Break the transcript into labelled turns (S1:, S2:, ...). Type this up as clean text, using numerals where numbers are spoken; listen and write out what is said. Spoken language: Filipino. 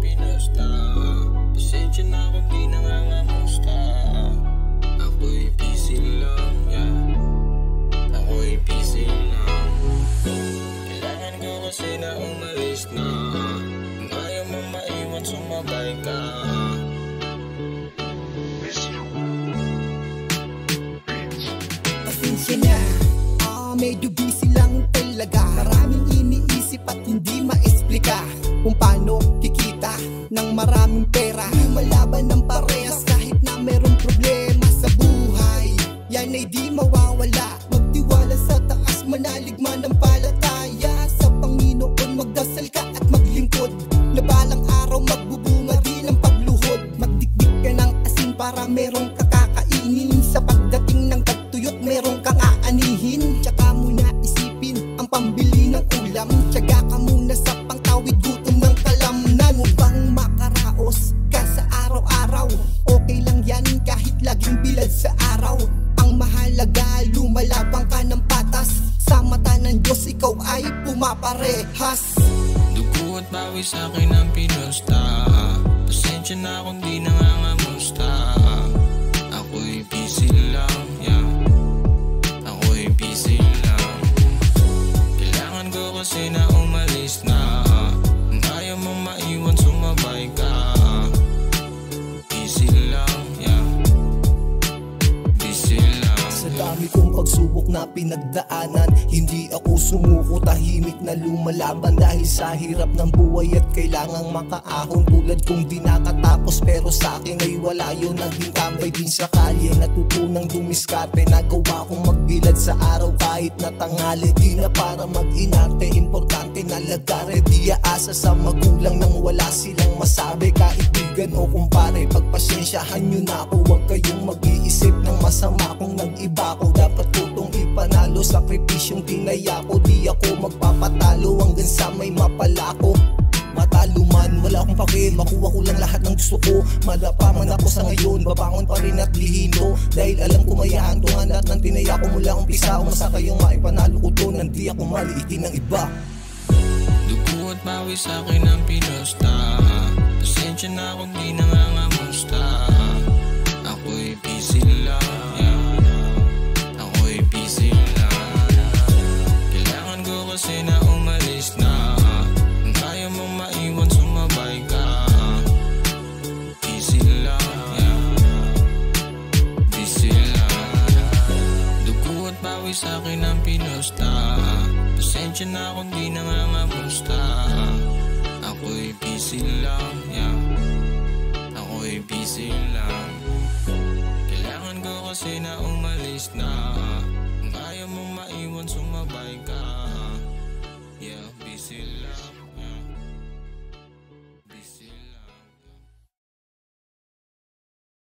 S1: pinusta. Pasensya na kung di nangangamusta. Ako'y busy lang, yeah. Ako'y busy lang. Kailangan ko kasi na umalis na. Kung ayaw mo maiwan, sumabay ka.
S2: Pasensya na, medyo busy lang talaga. Maraming iniisip at hindi ma-explika kung paano kikita ng maraming pera. Lumalaban ng parehas kahit na merong problema sa buhay. Yan ay di mawawala. Magtiwala sa taas, manalig manampalataya sa Panginoon. Magdasal ka at maglingkod, na balang araw magbubunga din ang pagluhod. Magdikdik ka ng asin para merong kakakainin. Sa pagdating ng tagtuyot merong kang aanihin. Tsaka muna isipin ang pambili ng ulam. Tsaga ka muna sa pangtawid gutom ng kalamnan. Upang makaraos ka sa araw-araw, okay lang yan kahit laging bilad sa araw. Ang mahalaga, lumalabang ka ng patas. Sa mata ng Diyos ikaw ay pumaparehas.
S1: Dugo at bawi sa'kin ang pinusta. Pasensya na kung di nangangamusta. Ako'y busy lang, yeah. Ako'y busy lang. Kailangan ko kasi na umalis na. Kung ayaw mong maiwan, sumabay ka. Busy lang, yeah. Busy lang.
S2: Sa dami kong pagsubok na pinagdaanan, hindi ako sumuko, tahimik na lumalaban. Dahil sa hirap ng buhay at kailangang makaahon. Tulad kong di nakatapos pero sa akin ay wala yun. Naging tambay din sa kalye, natutunang dumiskarte. Nagawa kong magbilad sa araw kahit na tanghali. Di na para mag-inarte, importante na lagare. Di aasa sa magulang nang wala silang masabi. Kaibigan o kumpare, pagpasensyahan nyo na ako. Huwag kayong mag-iisip ng masama kung nag-iba ko. Dapat tutong ipanalo, sakripisyong tinaya ko. Di ako magpapatalo hanggang sa may mapala ko. Matalo man, wala akong pakil, makuha ko lang lahat ng gusto ko. Madapa man ako sa ngayon, babangon pa rin at lihin ko. Dahil alam ko mayaan tungan lahat ng tinaya ko mula umpisa. Umasa kayong maipanalo ko to, nandi ako maliitin ng iba.
S1: Dugo at bawi sa'kin ang pinusta. Pasensya na kung di nangangamusta. Ako'y busy lang, yeah. Ako'y busy lang. Kailangan ko kasi na umalis na. Kung ayaw mong maiwan, sumabay ka. Busy lang, yeah. Busy lang. Dugo at bawi sa'kin ang pinusta. Pasensya na kung di nangangamusta. Ako'y busy lang, yeah.